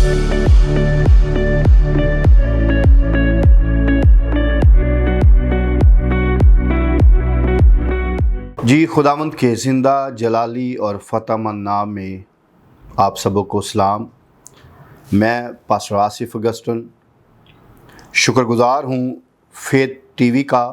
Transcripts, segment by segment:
جی خداوند کے زندہ جلالی اور فتح مند نام میں آپ سبوں کو سلام۔ میں پاسٹر آصف اگسٹن شکر گزار ہوں فیتھ ٹی وی کا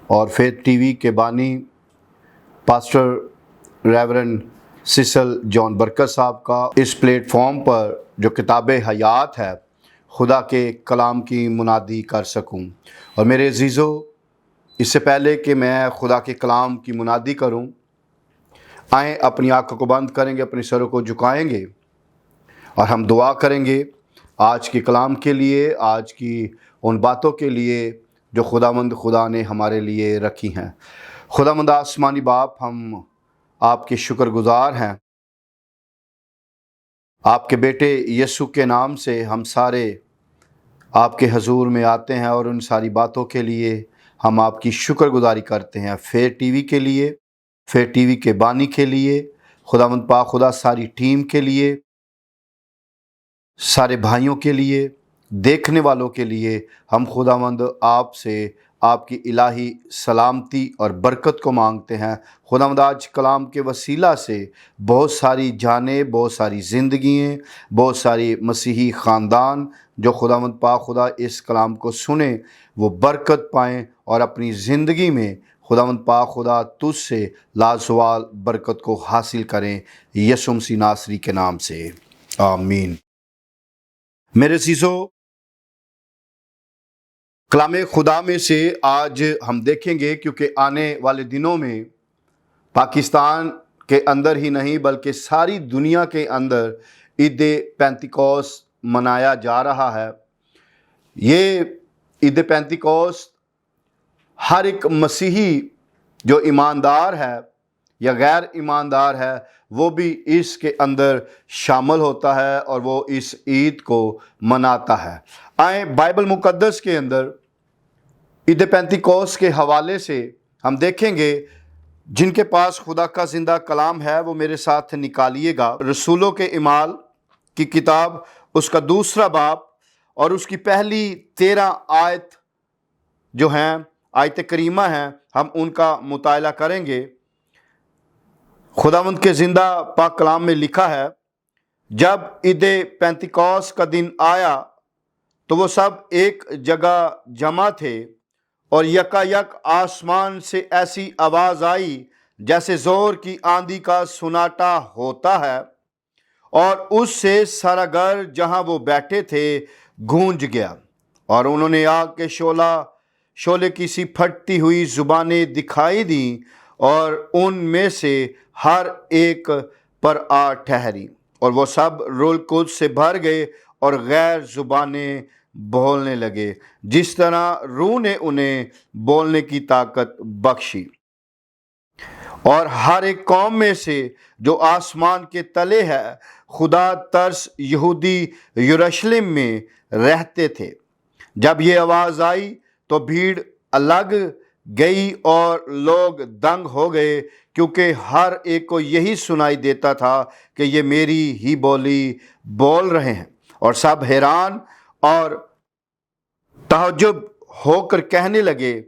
اور فیتھ ٹی وی کے بانی پاسٹر ریورنڈ سیسل جان برکت صاحب کا اس پلیٹ فارم پر جو کتاب حیات ہے خدا کے کلام کی منادی کر سکوں۔ اور میرے عزیزو، اس سے پہلے کہ میں خدا کے کلام کی منادی کروں، آئیں اپنی آنکھوں کو بند کریں گے، اپنے سروں کو جھکائیں گے اور ہم دعا کریں گے آج کے کلام کے لیے، آج کی ان باتوں کے لیے جو خداوند خدا نے ہمارے لیے رکھی ہیں۔ خداوند آسمانی باپ، ہم آپ کے شکر گزار ہیں۔ آپ کے بیٹے یسوع کے نام سے ہم سارے آپ کے حضور میں آتے ہیں اور ان ساری باتوں کے لیے ہم آپ کی شکر گزاری کرتے ہیں۔ فیتھ ٹی وی کے لیے، فیتھ ٹی وی کے بانی کے لیے، خداوند پاک خدا ساری ٹیم کے لیے، سارے بھائیوں کے لیے، دیکھنے والوں کے لیے ہم خداوند آپ سے آپ کی الہی سلامتی اور برکت کو مانگتے ہیں۔ خداوند آج کلام کے وسیلہ سے بہت ساری جانیں، بہت ساری زندگیاں، بہت ساری مسیحی خاندان جو خداوند پاک خدا اس کلام کو سنیں وہ برکت پائیں اور اپنی زندگی میں خداوند پاک خدا تجھ سے لازوال برکت کو حاصل کریں، یسوع مسیح ناصری کے نام سے آمین۔ میرے عزیزو، کلام خدا میں سے آج ہم دیکھیں گے، کیونکہ آنے والے دنوں میں پاکستان کے اندر ہی نہیں بلکہ ساری دنیا کے اندر عید پینتیکوست منایا جا رہا ہے۔ یہ عید پینتیکوست ہر ایک مسیحی جو ایماندار ہے یا غیر ایماندار ہے وہ بھی اس کے اندر شامل ہوتا ہے اور وہ اس عید کو مناتا ہے۔ آئیں بائبل مقدس کے اندر عید پینتیکوست کے حوالے سے ہم دیکھیں گے، جن کے پاس خدا کا زندہ کلام ہے وہ میرے ساتھ نکالیے گا۔ رسولوں کے اعمال کی کتاب، اس کا 2 باب اور اس کی پہلی 13 آیت جو ہیں، آیت کریمہ ہیں، ہم ان کا مطالعہ کریں گے۔ خداوند کے زندہ پاک کلام میں لکھا ہے، جب عید پینتیکوست کا دن آیا تو وہ سب ایک جگہ جمع تھے اور یکایک آسمان سے ایسی آواز آئی جیسے زور کی آندھی کا سناٹا ہوتا ہے، اور اس سے سارا گھر جہاں وہ بیٹھے تھے گونج گیا، اور انہوں نے آگ کے شعلے کی سی پھٹتی ہوئی زبانیں دکھائی دیں اور ان میں سے ہر ایک پر آ ٹھہری، اور وہ سب روح القدس سے بھر گئے اور غیر زبانیں بولنے لگے جس طرح روح نے انہیں بولنے کی طاقت بخشی۔ اور ہر ایک قوم میں سے جو آسمان کے تلے ہے خدا ترس یہودی یروشلم میں رہتے تھے۔ جب یہ آواز آئی تو بھیڑ الگ گئی اور لوگ دنگ ہو گئے، کیونکہ ہر ایک کو یہی سنائی دیتا تھا کہ یہ میری ہی بولی بول رہے ہیں، اور سب حیران اور تعجب ہو کر کہنے لگے،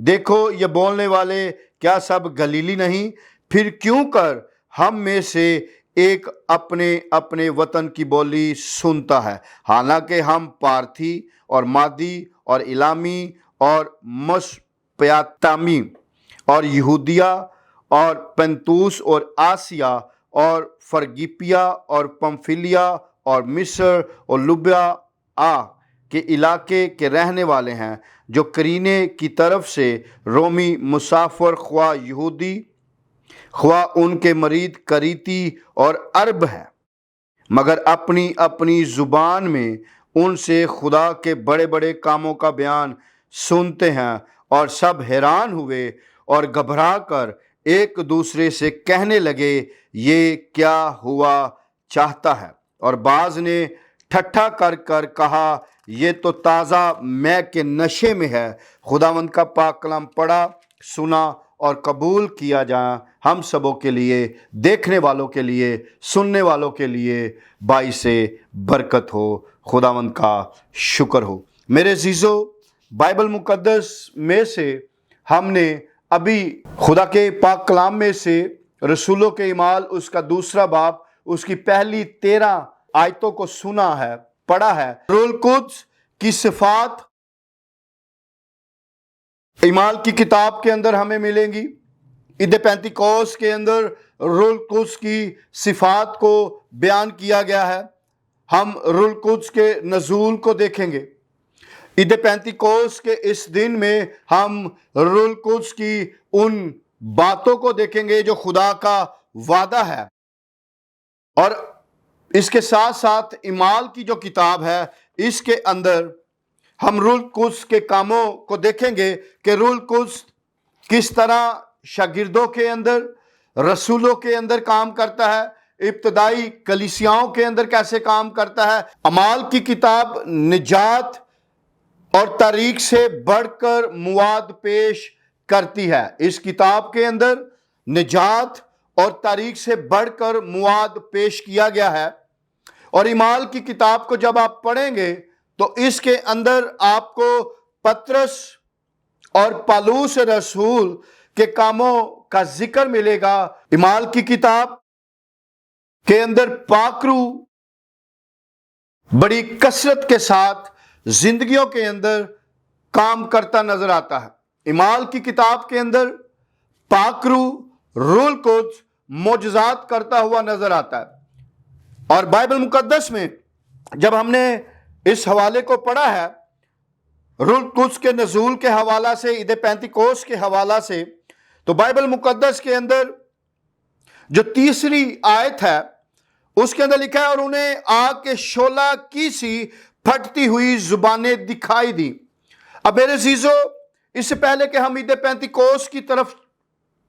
دیکھو یہ بولنے والے کیا سب گلیلی نہیں؟ پھر کیوں کر ہم میں سے ایک اپنے اپنے وطن کی بولی سنتا ہے، حالانکہ ہم پارتھی اور مادی اور الامی اور مسپیاتامی اور یہودیہ اور پنتوس اور آسیا اور فرگیپیا اور پمفیلیا اور مصر اور لبیا کے علاقے کے رہنے والے ہیں، جو قرینے کی طرف سے رومی مسافر، خواہ یہودی خواہ ان کے مرید کریتی اور عرب ہیں، مگر اپنی اپنی زبان میں ان سے خدا کے بڑے بڑے کاموں کا بیان سنتے ہیں، اور سب حیران ہوئے اور گھبرا کر ایک دوسرے سے کہنے لگے، یہ کیا ہوا چاہتا ہے؟ اور بعض نے ٹھٹھا کر کر کہا، یہ تو تازہ مے کے نشے میں ہے۔ خداوند کا پاک کلام پڑھا، سنا اور قبول کیا جائے ہم سبوں کے لیے، دیکھنے والوں کے لیے، سننے والوں کے لیے باعث برکت ہو۔ خداوند کا شکر ہو۔ میرے عزیزو، بائبل مقدس میں سے ہم نے ابھی خدا کے پاک کلام میں سے رسولوں کے اعمال اس کا دوسرا باب اس کی پہلی 13 آیتوں کو سنا ہے، پڑھا ہے۔ روح القدس کی صفات اعمال کی کتاب کے اندر ہمیں ملیں گی۔ عید پینتیکوس کے اندر روح القدس کی صفات کو بیان کیا گیا ہے۔ ہم روح القدس کے نزول کو دیکھیں گے۔ عید پینتیکوس کے اس دن میں ہم روح القدس کی ان باتوں کو دیکھیں گے جو خدا کا وعدہ ہے، اور اس کے ساتھ ساتھ اعمال کی جو کتاب ہے اس کے اندر ہم روح القدس کے کاموں کو دیکھیں گے کہ روح القدس کس طرح شاگردوں کے اندر، رسولوں کے اندر کام کرتا ہے، ابتدائی کلیسیاؤں کے اندر کیسے کام کرتا ہے۔ اعمال کی کتاب نجات اور تاریخ سے بڑھ کر مواد پیش کرتی ہے۔ اس کتاب کے اندر نجات اور تاریخ سے بڑھ کر مواد پیش کیا گیا ہے، اور اعمال کی کتاب کو جب آپ پڑھیں گے تو اس کے اندر آپ کو پطرس اور پالوس رسول کے کاموں کا ذکر ملے گا۔ اعمال کی کتاب کے اندر پاک روح بڑی کثرت کے ساتھ زندگیوں کے اندر کام کرتا نظر آتا ہے۔ اعمال کی کتاب کے اندر پاک روح القدس معجزات کرتا ہوا نظر آتا ہے، اور بائبل مقدس میں جب ہم نے اس حوالے کو پڑھا ہے، روح القدس کے نزول کے حوالہ سے، عید پینتیکوس کے حوالہ سے، تو بائبل مقدس کے اندر جو تیسری آیت ہے اس کے اندر لکھا ہے، اور انہیں آگ کے شعلہ کی سی پھٹتی ہوئی زبانیں دکھائی دی۔ اب میرے عزیزو، اس سے پہلے کہ ہم عید پینتیکوس کی طرف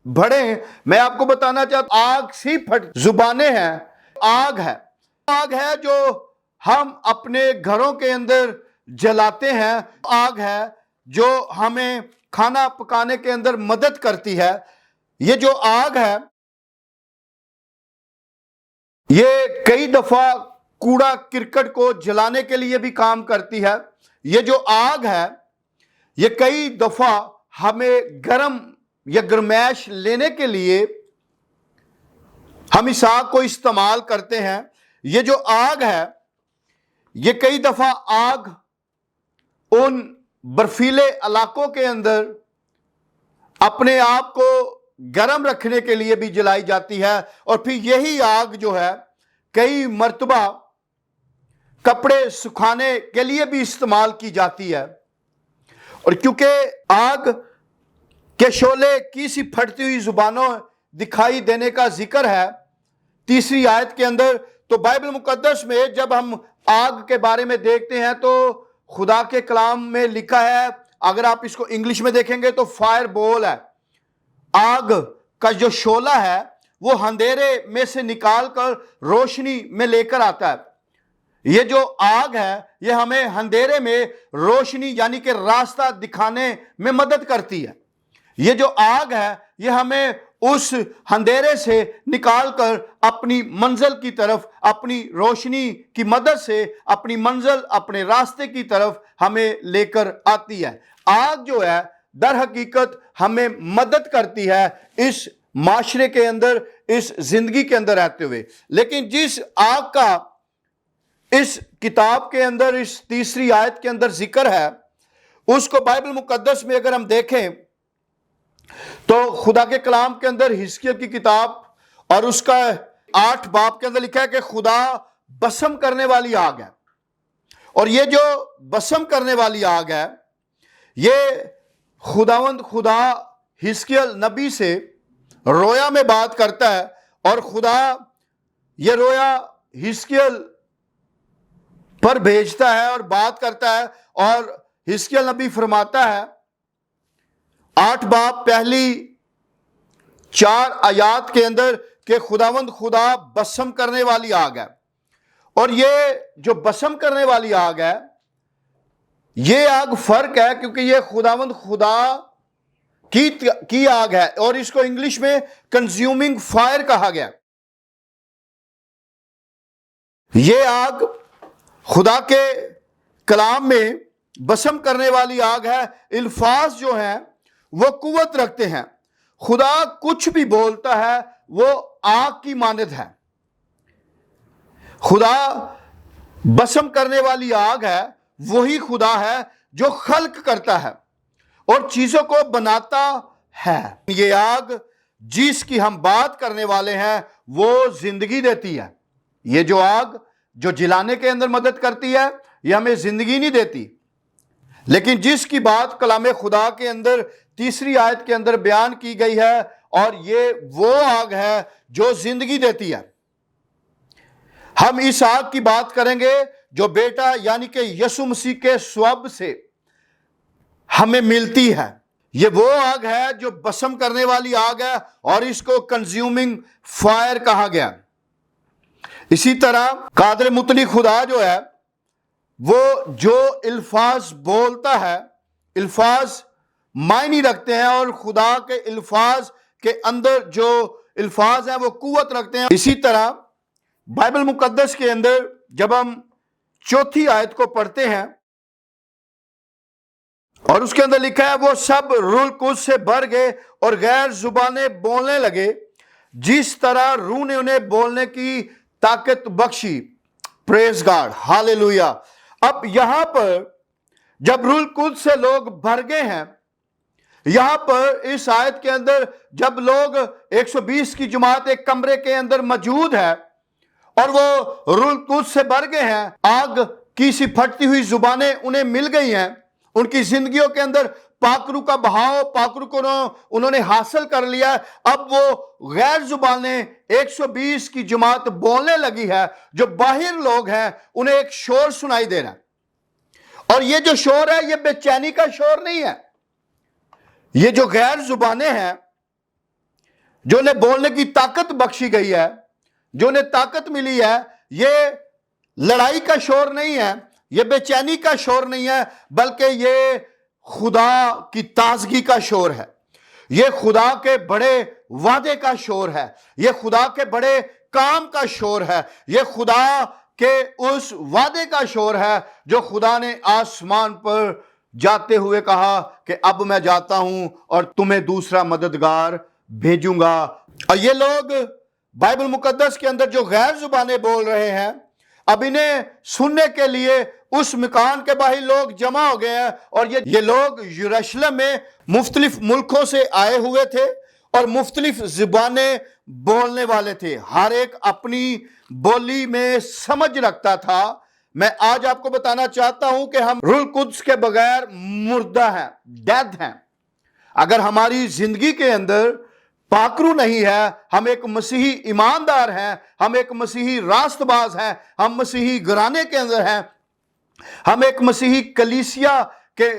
بڑھیں، میں آپ کو بتانا چاہتا ہوں آگ سی پھٹ زبانیں ہیں، آگ ہے جو ہم اپنے گھروں کے اندر جلاتے ہیں، آگ ہے جو ہمیں کھانا پکانے کے اندر مدد کرتی ہے۔ یہ جو آگ ہے یہ کئی دفعہ کوڑا کرکٹ کو جلانے کے لیے بھی کام کرتی ہے۔ یہ جو آگ ہے یہ کئی دفعہ ہمیں گرم یا گرمائش لینے کے لیے ہم اس آگ کو استعمال کرتے ہیں۔ یہ جو آگ ہے یہ کئی دفعہ آگ ان برفیلے علاقوں کے اندر اپنے آپ کو گرم رکھنے کے لیے بھی جلائی جاتی ہے، اور پھر یہی آگ جو ہے کئی مرتبہ کپڑے سکھانے کے لیے بھی استعمال کی جاتی ہے۔ اور کیونکہ آگ کے شعلے کی سی پھٹتی ہوئی زبانوں دکھائی دینے کا ذکر ہے تیسری آیت کے اندر، تو بائبل مقدس میں جب ہم آگ کے بارے میں دیکھتے ہیں تو خدا کے کلام میں لکھا ہے، اگر آپ اس کو انگلش میں دیکھیں گے تو فائر بول ہے۔ آگ کا جو شعلہ ہے وہ اندھیرے میں سے نکال کر روشنی میں لے کر آتا ہے۔ یہ جو آگ ہے یہ ہمیں اندھیرے میں روشنی یعنی کہ راستہ دکھانے میں مدد کرتی ہے۔ یہ جو آگ ہے یہ ہمیں اس اندھیرے سے نکال کر اپنی منزل کی طرف، اپنی روشنی کی مدد سے اپنی منزل، اپنے راستے کی طرف ہمیں لے کر آتی ہے۔ آگ جو ہے در حقیقت ہمیں مدد کرتی ہے اس معاشرے کے اندر، اس زندگی کے اندر رہتے ہوئے۔ لیکن جس آگ کا اس کتاب کے اندر، اس تیسری آیت کے اندر ذکر ہے، اس کو بائبل مقدس میں اگر ہم دیکھیں تو خدا کے کلام کے اندر حزقیل کی کتاب اور اس کا 8 باب کے اندر لکھا ہے کہ خدا بسم کرنے والی آگ ہے، اور یہ جو بسم کرنے والی آگ ہے یہ خداوند خدا حزقیل نبی سے رویا میں بات کرتا ہے، اور خدا یہ رویا حزقیل پر بھیجتا ہے اور بات کرتا ہے، اور حزقیل نبی فرماتا ہے 8 باب پہلی 4 آیات کے اندر کہ خداوند خدا بسم کرنے والی آگ ہے، اور یہ جو بسم کرنے والی آگ ہے یہ آگ فرق ہے، کیونکہ یہ خداوند خدا کی آگ ہے، اور اس کو انگلش میں کنزیومنگ فائر کہا گیا۔ یہ آگ خدا کے کلام میں بسم کرنے والی آگ ہے۔ الفاظ جو ہیں وہ قوت رکھتے ہیں۔ خدا کچھ بھی بولتا ہے وہ آگ کی مانند ہے۔ خدا بسم کرنے والی آگ ہے، وہی خدا ہے جو خلق کرتا ہے اور چیزوں کو بناتا ہے۔ یہ آگ جس کی ہم بات کرنے والے ہیں وہ زندگی دیتی ہے۔ یہ جو آگ جو جلانے کے اندر مدد کرتی ہے، یہ ہمیں زندگی نہیں دیتی، لیکن جس کی بات کلام خدا کے اندر تیسری آیت کے اندر بیان کی گئی ہے، اور یہ وہ آگ ہے جو زندگی دیتی ہے۔ ہم اس آگ کی بات کریں گے جو بیٹا یعنی کہ یسوع مسیح کے سواب سے ہمیں ملتی ہے۔ یہ وہ آگ ہے جو بسم کرنے والی آگ ہے، اور اس کو کنزیومنگ فائر کہا گیا۔ اسی طرح قادر مطلق خدا جو ہے وہ جو الفاظ بولتا ہے، الفاظ معنی رکھتے ہیں، اور خدا کے الفاظ کے اندر جو الفاظ ہیں وہ قوت رکھتے ہیں۔ اسی طرح بائبل مقدس کے اندر جب ہم چوتھی آیت کو پڑھتے ہیں اور اس کے اندر لکھا ہے، وہ سب روح القدس سے بھر گئے اور غیر زبانیں بولنے لگے جس طرح روح نے انہیں بولنے کی طاقت بخشی۔ پریز گاڈ، ہالیلویا۔ اب یہاں پر جب روح القدس سے لوگ بھر گئے ہیں، یہاں پر اس آیت کے اندر جب لوگ 120 کی جماعت ایک کمرے کے اندر موجود ہے اور وہ روح القدس سے بھر گئے ہیں، آگ کی سی پھٹتی ہوئی زبانیں انہیں مل گئی ہیں، ان کی زندگیوں کے اندر پاکرو کا بہاؤ، پاکرو کو انہوں نے حاصل کر لیا۔ اب وہ غیر زبانیں 120 کی جماعت بولنے لگی ہے۔ جو باہر لوگ ہیں انہیں ایک شور سنائی دے رہا ہے، اور یہ جو شور ہے یہ بے چینی کا شور نہیں ہے۔ یہ جو غیر زبانیں ہیں جو انہیں بولنے کی طاقت بخشی گئی ہے، جو انہیں طاقت ملی ہے، یہ لڑائی کا شور نہیں ہے، یہ بے چینی کا شور نہیں ہے، بلکہ یہ خدا کی تازگی کا شور ہے۔ یہ خدا کے بڑے وعدے کا شور ہے، یہ خدا کے بڑے کام کا شور ہے، یہ خدا کے اس وعدے کا شور ہے جو خدا نے آسمان پر جاتے ہوئے کہا کہ اب میں جاتا ہوں اور تمہیں دوسرا مددگار بھیجوں گا۔ اور یہ لوگ بائبل مقدس کے اندر جو غیر زبانیں بول رہے ہیں، اب انہیں سننے کے لیے اس مکان کے باہر لوگ جمع ہو گئے ہیں، اور یہ لوگ یروشلم میں مختلف ملکوں سے آئے ہوئے تھے اور مختلف زبانیں بولنے والے تھے، ہر ایک اپنی بولی میں سمجھ رکھتا تھا۔ میں آج آپ کو بتانا چاہتا ہوں کہ ہم روح القدس کے بغیر مردہ ہیں، ڈیڈ ہیں۔ اگر ہماری زندگی کے اندر پاکرو نہیں ہے، ہم ایک مسیحی ایماندار ہیں، ہم ایک مسیحی راست باز ہیں، ہم مسیحی گھرانے کے اندر ہیں، ہم ایک مسیحی کلیسیا کے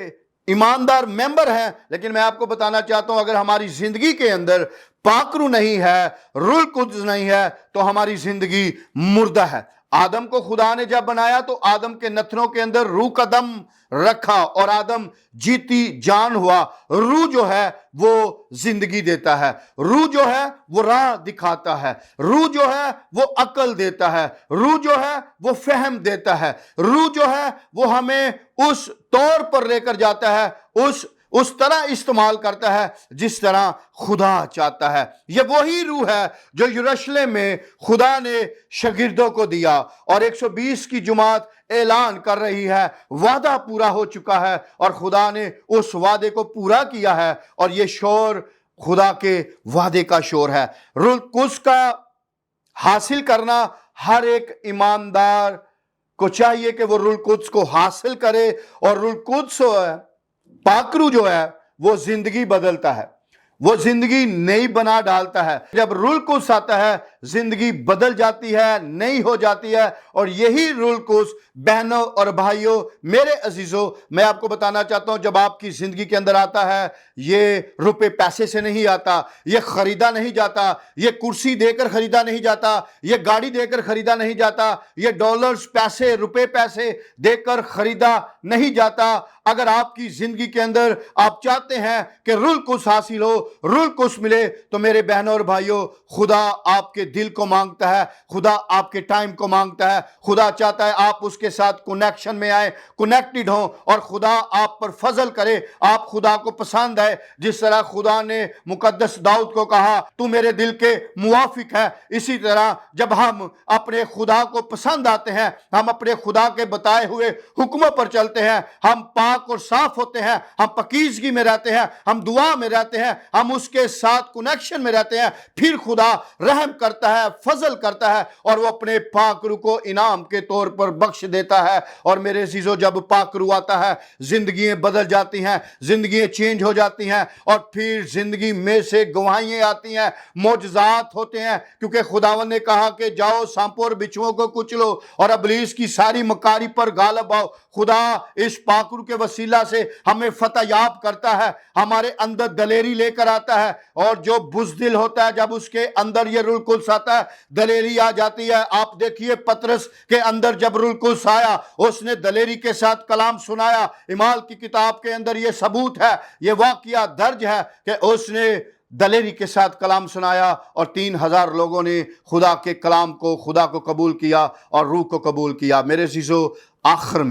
ایماندار ممبر ہیں، لیکن میں آپ کو بتانا چاہتا ہوں اگر ہماری زندگی کے اندر پاکرو نہیں ہے، روح القدس نہیں ہے، تو ہماری زندگی مردہ ہے۔ آدم کو خدا نے جب بنایا تو آدم کے نتنوں کے اندر روح کا دم رکھا اور آدم جیتی جان ہوا۔ روح جو ہے وہ زندگی دیتا ہے، روح جو ہے وہ راہ دکھاتا ہے، روح جو ہے وہ عقل دیتا ہے، روح جو ہے وہ فہم دیتا ہے، روح جو ہے وہ ہمیں اس طور پر لے کر جاتا ہے، اس طرح استعمال کرتا ہے جس طرح خدا چاہتا ہے۔ یہ وہی روح ہے جو یروشلم میں خدا نے شاگردوں کو دیا، اور 120 کی جماعت اعلان کر رہی ہے وعدہ پورا ہو چکا ہے، اور خدا نے اس وعدے کو پورا کیا ہے، اور یہ شور خدا کے وعدے کا شور ہے۔ روح القدس کا حاصل کرنا ہر ایک ایماندار کو چاہیے کہ وہ روح القدس کو حاصل کرے، اور روح القدس پاکرو جو ہے وہ زندگی بدلتا ہے، وہ زندگی نئی بنا ڈالتا ہے۔ جب روح القدس آتا ہے زندگی بدل جاتی ہے، نئی ہو جاتی ہے۔ اور یہی روح القدس بہنوں اور بھائیوں، میرے عزیزوں، میں آپ کو بتانا چاہتا ہوں، جب آپ کی زندگی کے اندر آتا ہے، یہ روپے پیسے سے نہیں آتا، یہ خریدا نہیں جاتا، یہ کرسی دے کر خریدا نہیں جاتا، یہ گاڑی دے کر خریدا نہیں جاتا، یہ ڈالرز پیسے، روپے پیسے دے کر خریدا نہیں جاتا۔ اگر آپ کی زندگی کے اندر آپ چاہتے ہیں کہ روح القدس حاصل ہو، روح القدس ملے، تو میرے بہنوں اور بھائیوں، خدا آپ کے دل کو مانگتا ہے، خدا آپ کے ٹائم کو مانگتا ہے، خدا چاہتا ہے آپ اس کے ساتھ کنیکشن میں آئیں، کنیکٹڈ ہوں، اور خدا آپ پر فضل کرے، آپ خدا کو پسند ہے۔ جس طرح خدا نے مقدس داؤد کو کہا تو میرے دل کے موافق ہے، اسی طرح جب ہم اپنے خدا کو پسند آتے ہیں، ہم اپنے خدا کے بتائے ہوئے حکموں پر چلتے ہیں، ہم پاک اور صاف ہوتے ہیں، ہم پاکیزگی میں رہتے ہیں، ہم دعا میں رہتے ہیں، ہم اس کے ساتھ کنیکشن میں رہتے ہیں، پھر خدا رحم کرتا ہے، فضل کرتا ہے، اور وہ اپنے پاک روح کو انعام کے طور پر بخش دیتا ہے۔ اور میرے عزیزو، جب پاک روح آتا ہے زندگیاں بدل جاتی ہیں، زندگیاں چینج ہو جاتی ہیں، اور پھر زندگی میں سے گواہیاں آتی ہیں، معجزات ہوتے ہیں، کیونکہ خداوند نے کہا کہ جاؤ سانپوں اور بچھوؤں کو کچلو اور ابلیس کی ساری مکاری پر غالب آؤ۔ خدا اس پاک روح کے وسیلہ سے ہمیں فتح یاب کرتا ہے، ہمارے اندر دلیری لے کر آتا ہے، اور جو بزدل ہوتا ہے جب اس کے اندر یہ روح القدس آتا ہے دلیری آ جاتی ہے۔ آپ دیکھیے پطرس کے اندر جب روح القدس آیا، اس نے دلیری کے ساتھ کلام سنایا۔ اعمال کی کتاب کے اندر یہ ثبوت ہے، یہ واقعہ درج ہے کہ اس نے دلیری کے ساتھ کلام سنایا، اور 3000 لوگوں نے خدا کے کلام کو، خدا کو قبول کیا اور روح کو قبول کیا۔ میرے عزیزو، آخر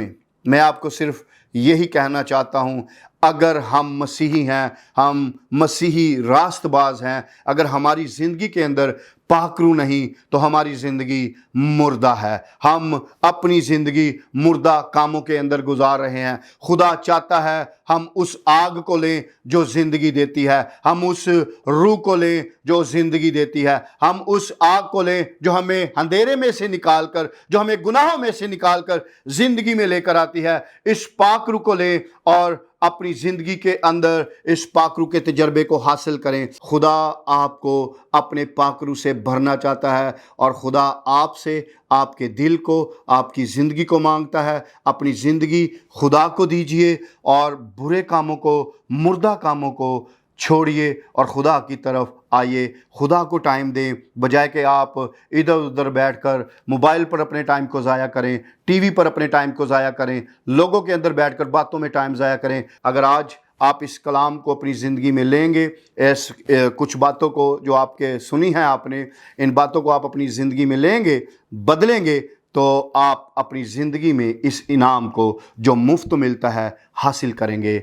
میں آپ کو صرف یہی کہنا چاہتا ہوں، اگر ہم مسیحی ہیں، ہم مسیحی راست باز ہیں، اگر ہماری زندگی کے اندر پاک روح نہیں تو ہماری زندگی مردہ ہے، ہم اپنی زندگی مردہ کاموں کے اندر گزار رہے ہیں۔ خدا چاہتا ہے ہم اس آگ کو لیں جو زندگی دیتی ہے، ہم اس روح کو لیں جو زندگی دیتی ہے، ہم اس آگ کو لیں جو ہمیں اندھیرے میں سے نکال کر، جو ہمیں گناہوں میں سے نکال کر زندگی میں لے کر آتی ہے۔ اس پاک روح کو لیں اور اپنی زندگی کے اندر اس پاک روح کے تجربے کو حاصل کریں۔ خدا آپ کو اپنے پاک روح سے بھرنا چاہتا ہے، اور خدا آپ سے آپ کے دل کو، آپ کی زندگی کو مانگتا ہے۔ اپنی زندگی خدا کو دیجئے، اور برے کاموں کو، مردہ کاموں کو چھوڑیے، اور خدا کی طرف آئیے۔ خدا کو ٹائم دیں، بجائے کہ آپ ادھر ادھر بیٹھ کر موبائل پر اپنے ٹائم کو ضائع کریں، ٹی وی پر اپنے ٹائم کو ضائع کریں، لوگوں کے اندر بیٹھ کر باتوں میں ٹائم ضائع کریں۔ اگر آج آپ اس کلام کو اپنی زندگی میں لیں گے، کچھ باتوں کو جو آپ کے سنی ہیں آپ نے، ان باتوں کو آپ اپنی زندگی میں لیں گے، بدلیں گے، تو آپ اپنی زندگی میں اس انعام کو جو مفت ملتا ہے حاصل کریں گے۔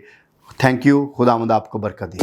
Thank you. خداوند آپ کو برکت دے۔